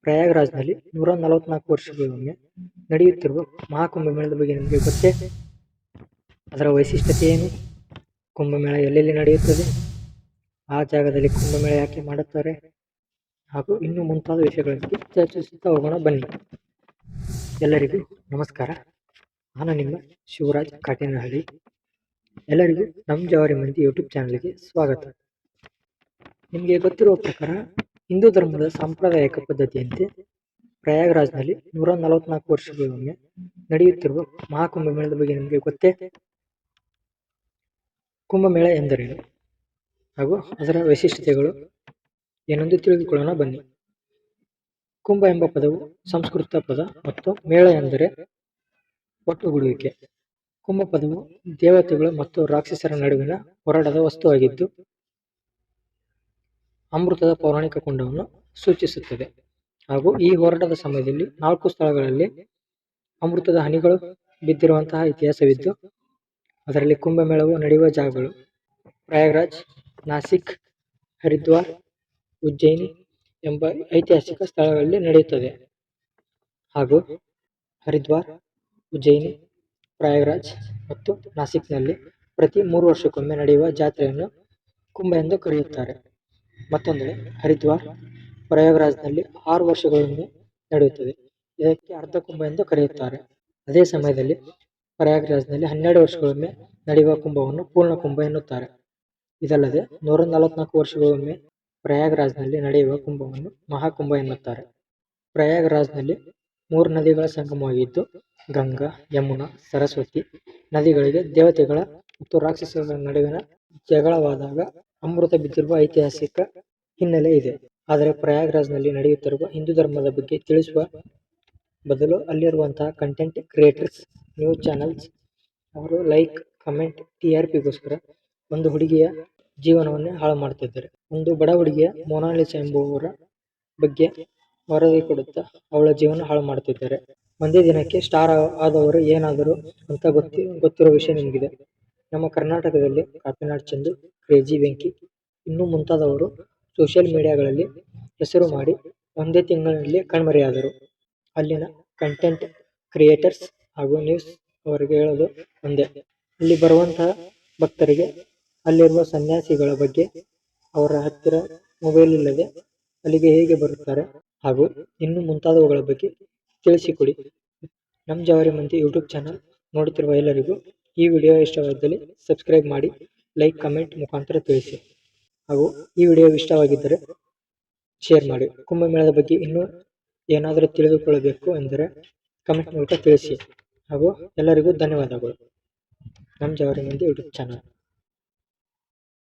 ಪ್ರಯಾಗ್ರಾಜ್ನಲ್ಲಿ 144 ವರ್ಷಗಳಿಗೊಮ್ಮೆ ನಡೆಯುತ್ತಿರುವ ಮಹಾಕುಂಭಮೇಳದ ಬಗ್ಗೆ ನಿಮಗೆ ಗೊತ್ತೇ? ಅದರ ವೈಶಿಷ್ಟ್ಯತೆ ಏನು? ಕುಂಭಮೇಳ ಎಲ್ಲೆಲ್ಲಿ ನಡೆಯುತ್ತದೆ? ಆ ಜಾಗದಲ್ಲಿ ಕುಂಭಮೇಳ ಯಾಕೆ ಮಾಡುತ್ತಾರೆ? ಹಾಗೂ ಇನ್ನೂ ಮುಂತಾದ ವಿಷಯಗಳ ಬಗ್ಗೆ ಚರ್ಚಿಸುತ್ತಾ ಹೋಗೋಣ ಬನ್ನಿ. ಎಲ್ಲರಿಗೂ ನಮಸ್ಕಾರ. ನಾನು ನಿಮ್ಮ ಶಿವರಾಜ್ ಕಾಟೇನಹಳ್ಳಿ. ಎಲ್ಲರಿಗೂ ನಮ್ಮ ಜವಾರಿ ಮಂದಿ ಯೂಟ್ಯೂಬ್ ಚಾನಲ್ಗೆ ಸ್ವಾಗತ. ನಿಮಗೆ ಗೊತ್ತಿರುವ ಪ್ರಕಾರ ಹಿಂದೂ ಧರ್ಮದ ಸಾಂಪ್ರದಾಯಿಕ ಪದ್ಧತಿಯಂತೆ ಪ್ರಯಾಗ್ರಾಜ್ನಲ್ಲಿ 144 ವರ್ಷಗಳಿಗೊಮ್ಮೆ ನಡೆಯುತ್ತಿರುವ ಮಹಾಕುಂಭಮೇಳದ ಬಗ್ಗೆ ನಿಮಗೆ ಗೊತ್ತೇ? ಕುಂಭಮೇಳ ಎಂದರೇನು ಹಾಗೂ ಅದರ ವೈಶಿಷ್ಟ್ಯತೆಗಳು ಏನೆಂದು ತಿಳಿದುಕೊಳ್ಳೋಣ ಬನ್ನಿ. ಕುಂಭ ಎಂಬ ಪದವು ಸಂಸ್ಕೃತ ಪದ ಮತ್ತು ಮೇಳ ಎಂದರೆ ಒಟ್ಟುಗೂಡುವಿಕೆ. ಕುಂಭ ಪದವು ದೇವತೆಗಳು ಮತ್ತು ರಾಕ್ಷಸರ ನಡುವಿನ ಹೋರಾಟದ ವಸ್ತುವಾಗಿದ್ದು ಅಮೃತದ ಪೌರಾಣಿಕ ಕುಂಡವನ್ನು ಸೂಚಿಸುತ್ತದೆ. ಹಾಗೂ ಈ ಹೋರಾಟದ ಸಮಯದಲ್ಲಿ 4 ಸ್ಥಳಗಳಲ್ಲಿ ಅಮೃತದ ಹನಿಗಳು ಬಿದ್ದಿರುವಂತಹ ಇತಿಹಾಸವಿದ್ದು, ಅದರಲ್ಲಿ ಕುಂಭಮೇಳವು ನಡೆಯುವ ಜಾಗಗಳು ಪ್ರಯಾಗ್ರಾಜ್, ನಾಸಿಕ್, ಹರಿದ್ವಾರ್, ಉಜ್ಜಯಿನಿ ಎಂಬ ಐತಿಹಾಸಿಕ ಸ್ಥಳಗಳಲ್ಲಿ ನಡೆಯುತ್ತದೆ. ಹಾಗೂ ಹರಿದ್ವಾರ್, ಉಜ್ಜಯಿನಿ, ಪ್ರಯಾಗ್ರಾಜ್ ಮತ್ತು ನಾಸಿಕ್ನಲ್ಲಿ ಪ್ರತಿ 3 ವರ್ಷಕ್ಕೊಮ್ಮೆ ನಡೆಯುವ ಜಾತ್ರೆಯನ್ನು ಕುಂಭ ಎಂದು ಕರೆಯುತ್ತಾರೆ. ಮತ್ತೊಂದೆಡೆ ಹರಿದ್ವಾರ್, ಪ್ರಯಾಗ್ರಾಜ್ನಲ್ಲಿ 6 ವರ್ಷಗಳಿಗೊಮ್ಮೆ ನಡೆಯುತ್ತದೆ. ಇದಕ್ಕೆ ಅರ್ಧ ಕುಂಭ ಎಂದು ಕರೆಯುತ್ತಾರೆ. ಅದೇ ಸಮಯದಲ್ಲಿ ಪ್ರಯಾಗ್ರಾಜ್ನಲ್ಲಿ 12 ವರ್ಷಗಳಿಗೊಮ್ಮೆ ನಡೆಯುವ ಕುಂಭವನ್ನು ಪೂರ್ಣ ಕುಂಭ ಎನ್ನುತ್ತಾರೆ. ಇದಲ್ಲದೆ 144 ವರ್ಷಗಳಿಗೊಮ್ಮೆ ಪ್ರಯಾಗ್ರಾಜ್ನಲ್ಲಿ ನಡೆಯುವ ಕುಂಭವನ್ನು ಮಹಾಕುಂಭ ಎನ್ನುತ್ತಾರೆ. ಪ್ರಯಾಗ್ರಾಜ್ನಲ್ಲಿ 3 ನದಿಗಳ ಸಂಗಮವಾಗಿದ್ದು, ಗಂಗಾ, ಯಮುನಾ, ಸರಸ್ವತಿ ನದಿಗಳಿಗೆ ದೇವತೆಗಳ ಮತ್ತು ರಾಕ್ಷಸರ ನಡುವಿನ ಜಗಳವಾದಾಗ ಅಮೃತ ಬಿದ್ದಿರುವ ಐತಿಹಾಸಿಕ ಹಿನ್ನೆಲೆ ಇದೆ. ಆದರೆ ಪ್ರಯಾಗ್ರಾಜ್ನಲ್ಲಿ ನಡೆಯುತ್ತಿರುವ ಹಿಂದೂ ಧರ್ಮದ ಬಗ್ಗೆ ತಿಳಿಸುವ ಬದಲು ಅಲ್ಲಿರುವಂತಹ ಕಂಟೆಂಟ್ ಕ್ರಿಯೇಟರ್ಸ್, ನ್ಯೂಸ್ ಚಾನೆಲ್ಸ್ ಅವರು ಲೈಕ್, ಕಮೆಂಟ್, TRPಗೋಸ್ಕರ ಒಂದು ಹುಡುಗಿಯ ಜೀವನವನ್ನೇ ಹಾಳು ಮಾಡುತ್ತಿದ್ದಾರೆ. ಒಂದು ಬಡ ಹುಡುಗಿಯ ಮೊನಾಲಿಸಾ ಎಂಬುವವರ ಬಗ್ಗೆ ವರದಿ ಕೊಡುತ್ತಾ ಅವಳ ಜೀವನ ಹಾಳು ಮಾಡುತ್ತಿದ್ದಾರೆ. ಒಂದೇ ದಿನಕ್ಕೆ ಸ್ಟಾರ್ ಆದವರು ಏನಾದರು ಅಂತ ಗೊತ್ತಿರೋ ವಿಷಯ ನಿಮಗಿದೆ. ನಮ್ಮ ಕರ್ನಾಟಕದಲ್ಲಿ ಕಾಪಿನಾಡ್ ಚಂದು, ಕ್ರೇಜಿ ವೆಂಕಿ ಇನ್ನೂ ಮುಂತಾದವರು ಸೋಷಿಯಲ್ ಮೀಡಿಯಾಗಳಲ್ಲಿ ಹೆಸರು ಮಾಡಿ ಒಂದೇ ತಿಂಗಳಿನಲ್ಲಿ ಕಣ್ಮರೆಯಾದರು. ಅಲ್ಲಿನ ಕಂಟೆಂಟ್ ಕ್ರಿಯೇಟರ್ಸ್ ಹಾಗೂ ನ್ಯೂಸ್ ಅವರಿಗೆ ಹೇಳೋದು ಒಂದೇ, ಅಲ್ಲಿ ಬರುವಂತಹ ಭಕ್ತರಿಗೆ ಅಲ್ಲಿರುವ ಸನ್ಯಾಸಿಗಳ ಬಗ್ಗೆ ಅವರ ಹತ್ತಿರ ಮೊಬೈಲ್ ಇಲ್ಲದೆ ಅಲ್ಲಿಗೆ ಹೇಗೆ ಬರುತ್ತಾರೆ ಹಾಗೂ ಇನ್ನೂ ಮುಂತಾದವುಗಳ ಬಗ್ಗೆ ತಿಳಿಸಿಕೊಡಿ. ನಮ್ಮ ಜವಾರಿ ಮಂದಿ ಯೂಟ್ಯೂಬ್ ಚಾನಲ್ ನೋಡುತ್ತಿರುವ ಎಲ್ಲರಿಗೂ ಈ ವಿಡಿಯೋ ಇಷ್ಟವಾದಲ್ಲಿ ಸಬ್ಸ್ಕ್ರೈಬ್ ಮಾಡಿ, ಲೈಕ್, ಕಮೆಂಟ್ ಮುಖಾಂತರ ತಿಳಿಸಿ. ಹಾಗೂ ಈ ವಿಡಿಯೋ ಇಷ್ಟವಾಗಿದ್ದರೆ ಶೇರ್ ಮಾಡಿ. ಕುಂಭಮೇಳದ ಬಗ್ಗೆ ಇನ್ನೂ ಏನಾದರೂ ತಿಳಿದುಕೊಳ್ಳಬೇಕು ಎಂದರೆ ಕಮೆಂಟ್ ಮೂಲಕ ತಿಳಿಸಿ. ಹಾಗೂ ಎಲ್ಲರಿಗೂ ಧನ್ಯವಾದಗಳು. ನಮ್ಮ ಜವಾರಿ ಮಂದಿ ಯೂಟ್ಯೂಬ್ ಚಾನಲ್.